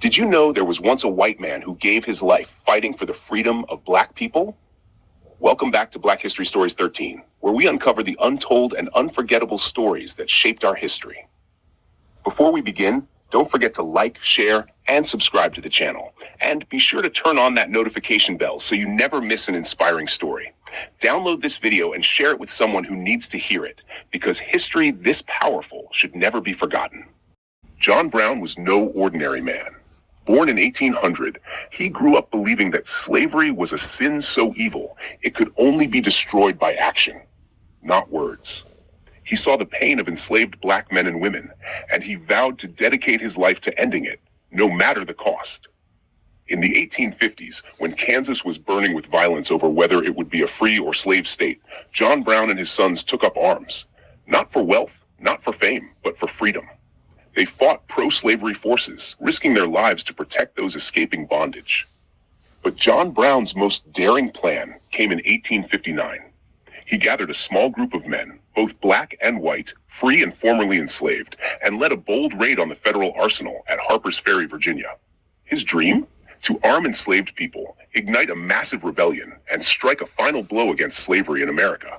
Did you know there was once a white man who gave his life fighting for the freedom of black people? Welcome back to Black History Stories 13, where we uncover the untold and unforgettable stories that shaped our history. Before we begin, don't forget to like, share, and subscribe to the channel. And be sure to turn on that notification bell so you never miss an inspiring story. Download this video and share it with someone who needs to hear it, because history this powerful should never be forgotten. John Brown was no ordinary man. Born in 1800, he grew up believing that slavery was a sin so evil it could only be destroyed by action, not words. He saw the pain of enslaved black men and women, and he vowed to dedicate his life to ending it, no matter the cost. In the 1850s, when Kansas was burning with violence over whether it would be a free or slave state, John Brown and his sons took up arms, not for wealth, not for fame, but for freedom. They fought pro-slavery forces, risking their lives to protect those escaping bondage. But John Brown's most daring plan came in 1859. He gathered a small group of men, both black and white, free and formerly enslaved, and led a bold raid on the federal arsenal at Harper's Ferry, Virginia. His dream? To arm enslaved people, ignite a massive rebellion, and strike a final blow against slavery in America.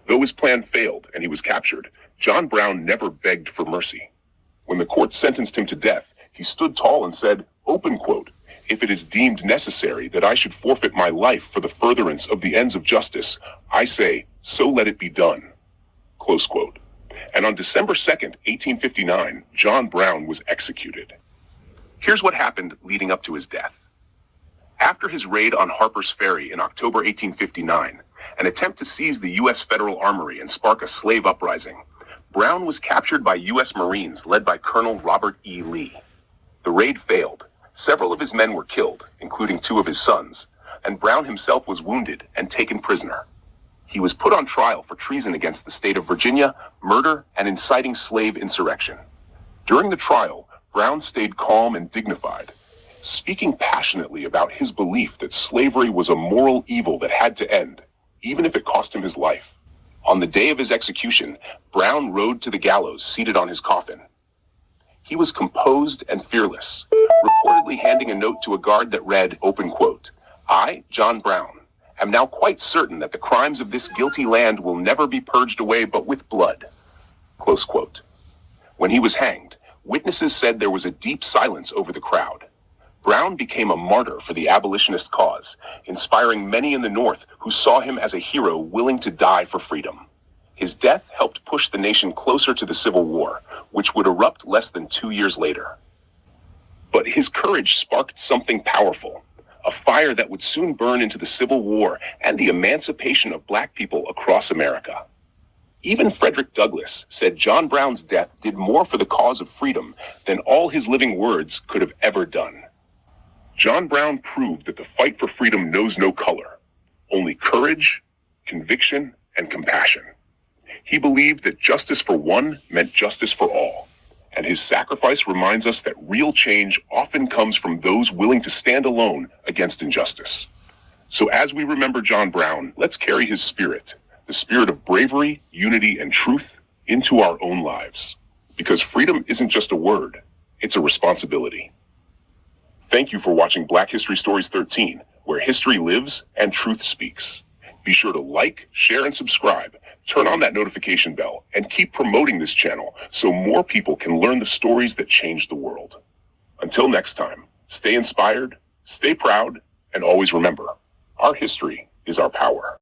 Though his plan failed and he was captured, John Brown never begged for mercy. When the court sentenced him to death, he stood tall and said, open quote, "If it is deemed necessary that I should forfeit my life for the furtherance of the ends of justice, I say, so let it be done." Close quote. And on December 2nd, 1859, John Brown was executed. Here's what happened leading up to his death. After his raid on Harper's Ferry in October 1859, an attempt to seize the U.S. Federal Armory and spark a slave uprising, Brown was captured by U.S. Marines led by Colonel Robert E. Lee. The raid failed. Several of his men were killed, including two of his sons, and Brown himself was wounded and taken prisoner. He was put on trial for treason against the state of Virginia, murder, and inciting slave insurrection. During the trial, Brown stayed calm and dignified, speaking passionately about his belief that slavery was a moral evil that had to end, even if it cost him his life. On the day of his execution, Brown rode to the gallows seated on his coffin. He was composed and fearless, reportedly handing a note to a guard that read, open quote, "I, John Brown, am now quite certain that the crimes of this guilty land will never be purged away but with blood." Close quote. When he was hanged, witnesses said there was a deep silence over the crowd. Brown became a martyr for the abolitionist cause, inspiring many in the North who saw him as a hero willing to die for freedom. His death helped push the nation closer to the Civil War, which would erupt less than 2 years later. But his courage sparked something powerful, a fire that would soon burn into the Civil War and the emancipation of black people across America. Even Frederick Douglass said John Brown's death did more for the cause of freedom than all his living words could have ever done. John Brown proved that the fight for freedom knows no color, only courage, conviction, and compassion. He believed that justice for one meant justice for all, and his sacrifice reminds us that real change often comes from those willing to stand alone against injustice. So as we remember John Brown, let's carry his spirit, the spirit of bravery, unity, and truth, into our own lives. Because freedom isn't just a word, it's a responsibility. Thank you for watching Black History Stories 13, where history lives and truth speaks. Be sure to like, share, and subscribe. Turn on that notification bell and keep promoting this channel so more people can learn the stories that change the world. Until next time, stay inspired, stay proud, and always remember, our history is our power.